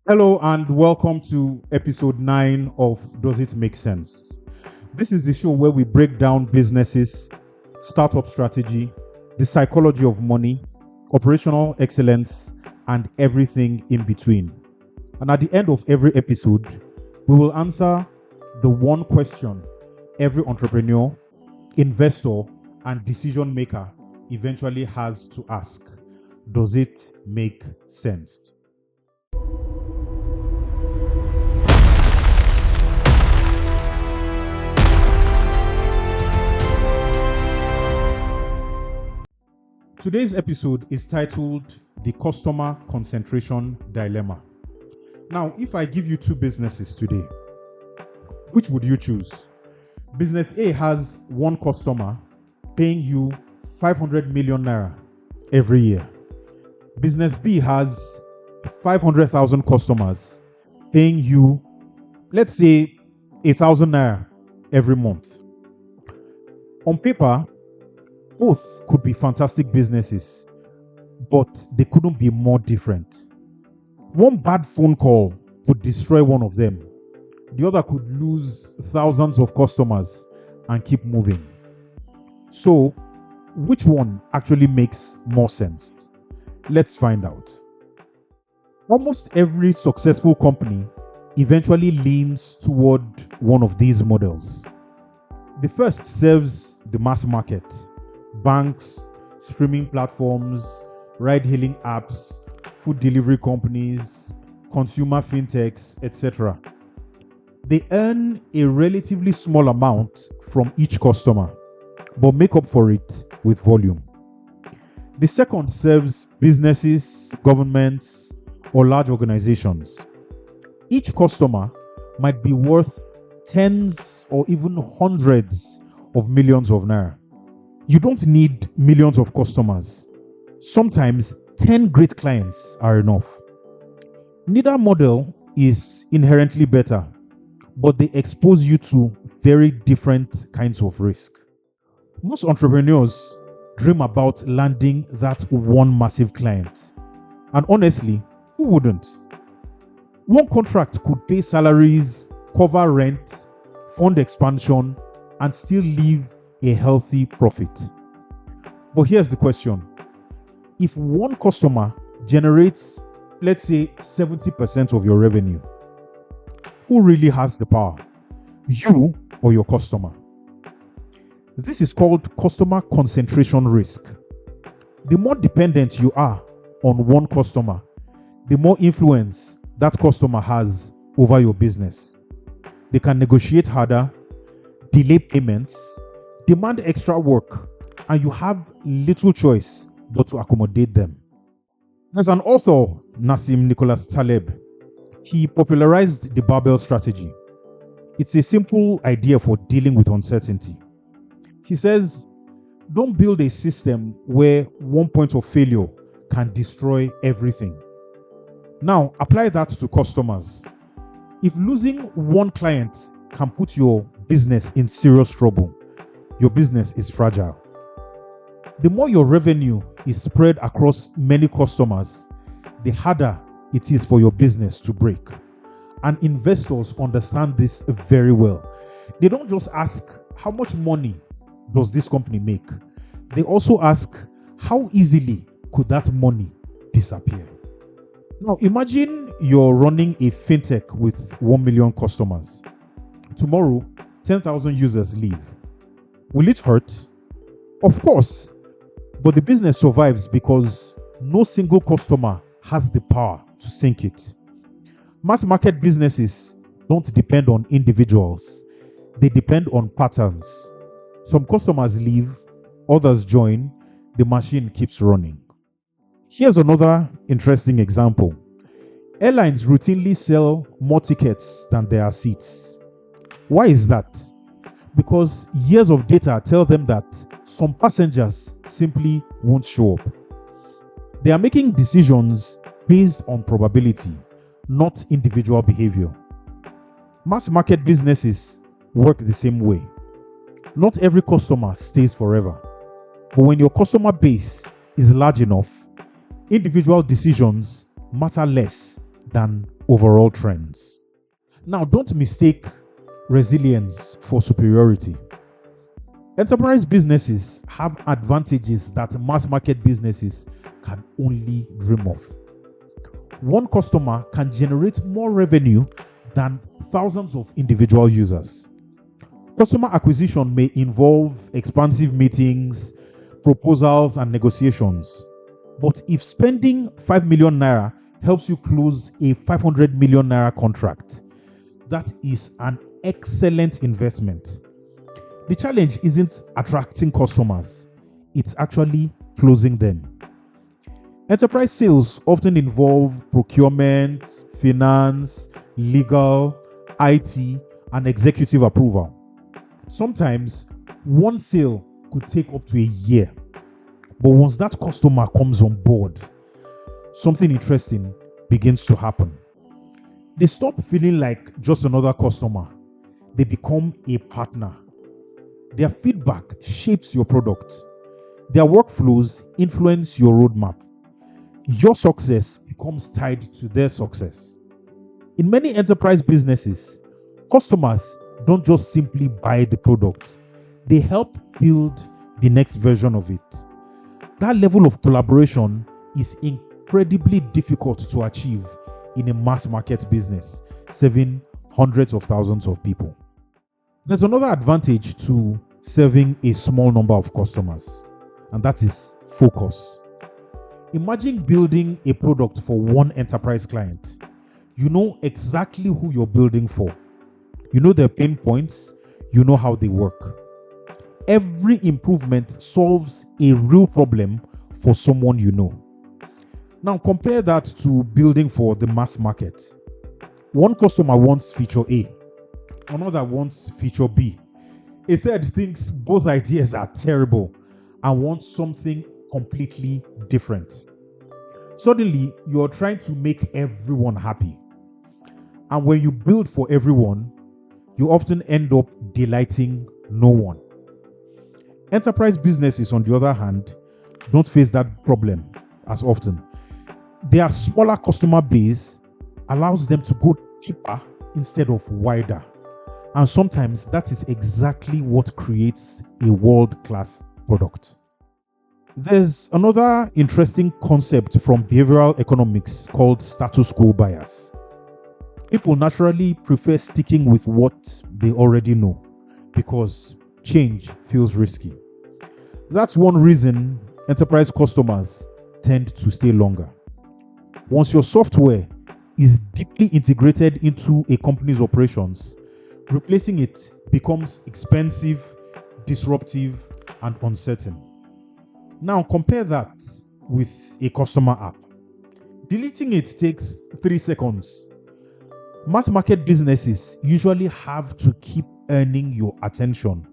Hello and welcome to episode 9 of Does It Make Sense? This is the show where we break down businesses, startup strategy, the psychology of money, operational excellence, and everything in between. And at the end of every episode, we will answer the one question every entrepreneur, investor, and decision maker eventually has to ask: does it make sense? Today's episode is titled The Customer Concentration Dilemma. Now, if I give you two businesses today, which would you choose? Business A has one customer paying you 500 million naira every year. Business B has 500,000 customers paying you, let's say, 1,000 naira every month. On paper, both could be fantastic businesses, but they couldn't be more different. One bad phone call could destroy one of them. The other could lose thousands of customers and keep moving. So, which one actually makes more sense? Let's find out. Almost every successful company eventually leans toward one of these models. The first serves the mass market: banks, streaming platforms, ride-hailing apps, food delivery companies, consumer fintechs, etc. They earn a relatively small amount from each customer, but make up for it with volume. The second serves businesses, governments, or large organizations. Each customer might be worth tens or even hundreds of millions of naira. You don't need millions of customers. Sometimes 10 great clients are enough. Neither model is inherently better, but they expose you to very different kinds of risk. Most entrepreneurs dream about landing that one massive client. And honestly, who wouldn't? One contract could pay salaries, cover rent, fund expansion, and still leave a healthy profit. But here's the question. If one customer generates, let's say, 70% of your revenue, who really has the power? You or your customer? This is called customer concentration risk. The more dependent you are on one customer, the more influence that customer has over your business. They can negotiate harder, delay payments, demand extra work, and you have little choice but to accommodate them. There's an author, Nassim Nicholas Taleb. He popularized the barbell strategy. It's a simple idea for dealing with uncertainty. He says, don't build a system where one point of failure can destroy everything. Now, apply that to customers. If losing one client can put your business in serious trouble, your business is fragile. The more your revenue is spread across many customers, the harder it is for your business to break. And investors understand this very well. They don't just ask, how much money does this company make? They also ask, how easily could that money disappear? Now, imagine you're running a fintech with 1 million customers. Tomorrow, 10,000 users leave. Will it hurt? Of course, but the business survives because no single customer has the power to sink it. Mass market businesses don't depend on individuals. They depend on patterns. Some customers leave, others join, the machine keeps running. Here's another interesting example. Airlines routinely sell more tickets than there are seats. Why is that? Because years of data tell them that some passengers simply won't show up. They are making decisions based on probability, not individual behavior. Mass market businesses work the same way. Not every customer stays forever. But when your customer base is large enough, individual decisions matter less than overall trends. Now, don't mistake resilience for superiority. Enterprise businesses have advantages that mass market businesses can only dream of. One customer can generate more revenue than thousands of individual users. Customer acquisition may involve expansive meetings, proposals, and negotiations. But if spending 5 million naira helps you close a 500 million naira contract, that is an excellent investment. The challenge isn't attracting customers, it's actually closing them. Enterprise sales often involve procurement, finance, legal, IT, and executive approval. Sometimes one sale could take up to a year. But once that customer comes on board, something interesting begins to happen. They stop feeling like just another customer. They become a partner. Their feedback shapes your product. Their workflows influence your roadmap. Your success becomes tied to their success. In many enterprise businesses, customers don't just simply buy the product, they help build the next version of it. That level of collaboration is incredibly difficult to achieve in a mass market business serving hundreds of thousands of people. There's another advantage to serving a small number of customers, and that is focus. Imagine building a product for one enterprise client. You know exactly who you're building for. You know their pain points. You know how they work. Every improvement solves a real problem for someone you know. Now compare that to building for the mass market. One customer wants feature A, another wants feature B. A third thinks both ideas are terrible and wants something completely different. Suddenly, you're trying to make everyone happy. And when you build for everyone, you often end up delighting no one. Enterprise businesses, on the other hand, don't face that problem as often. Their smaller customer base allows them to go deeper instead of wider. And sometimes that is exactly what creates a world-class product. There's another interesting concept from behavioral economics called status quo bias. People naturally prefer sticking with what they already know because change feels risky. That's one reason enterprise customers tend to stay longer. Once your software is deeply integrated into a company's operations, replacing it becomes expensive, disruptive, and uncertain. Now compare that with a customer app. Deleting it takes 3 seconds. Mass market businesses usually have to keep earning your attention.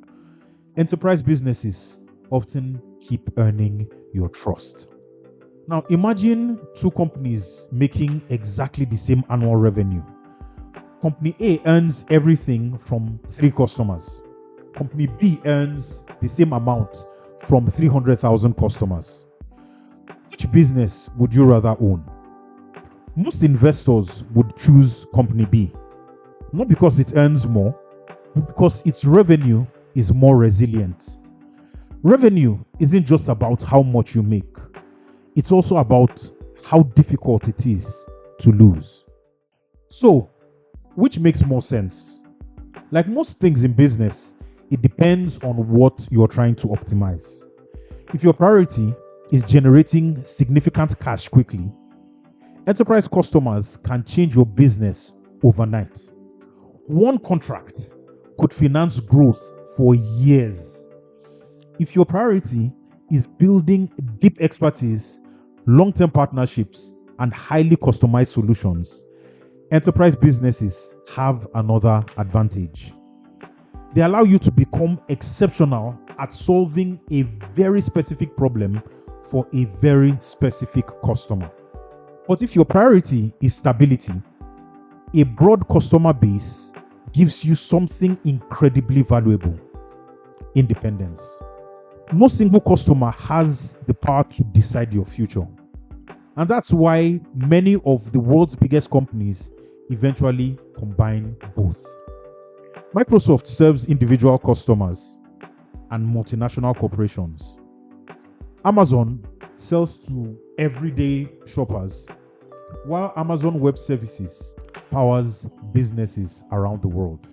Enterprise businesses often keep earning your trust. Now imagine two companies making exactly the same annual revenue. Company A earns everything from 3 customers. Company B earns the same amount from 300,000 customers. Which business would you rather own? Most investors would choose Company B, not because it earns more, but because its revenue is more resilient. Revenue isn't just about how much you make. It's also about how difficult it is to lose. So, which makes more sense? Like most things in business, it depends on what you're trying to optimize. If your priority is generating significant cash quickly, enterprise customers can change your business overnight. One contract could finance growth for years. If your priority is building deep expertise, long-term partnerships, and highly customized solutions, enterprise businesses have another advantage. They allow you to become exceptional at solving a very specific problem for a very specific customer. But if your priority is stability, a broad customer base gives you something incredibly valuable: independence. No single customer has the power to decide your future. And that's why many of the world's biggest companies eventually combine both. Microsoft serves individual customers and multinational corporations. Amazon sells to everyday shoppers, while Amazon Web Services powers businesses around the world.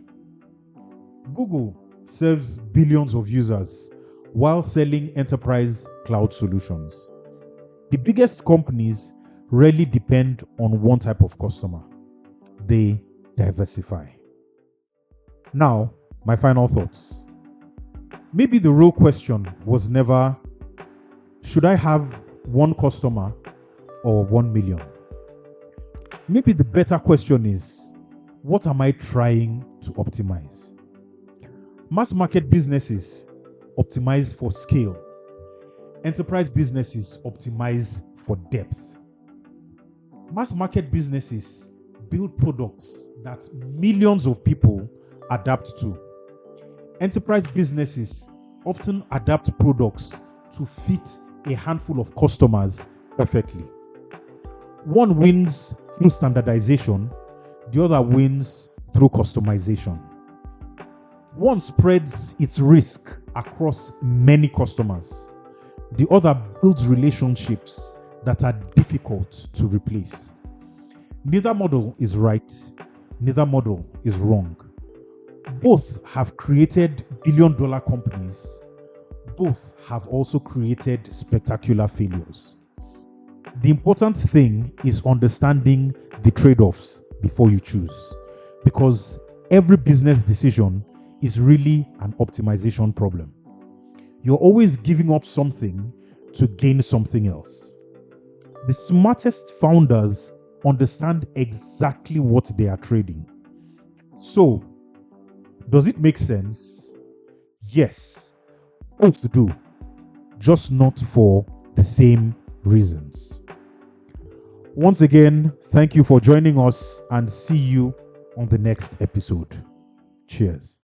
Google serves billions of users while selling enterprise cloud solutions. The biggest companies rarely depend on one type of customer. They diversify. Now, my final thoughts. Maybe the real question was never, should I have one customer or 1 million? Maybe the better question is, what am I trying to optimize? Mass market businesses optimize for scale. Enterprise businesses optimize for depth. Mass market businesses build products that millions of people adapt to. Enterprise businesses often adapt products to fit a handful of customers perfectly. One wins through standardization, the other wins through customization. One spreads its risk across many customers. The other builds relationships that are difficult to replace. Neither model is right, neither model is wrong. Both have created billion-dollar companies. Both have also created spectacular failures. The important thing is understanding the trade-offs before you choose, because every business decision is really an optimization problem. You're always giving up something to gain something else. The smartest founders understand exactly what they are trading. So, does it make sense? Yes, both do, just not for the same reasons. Once again, thank you for joining us and see you on the next episode. Cheers.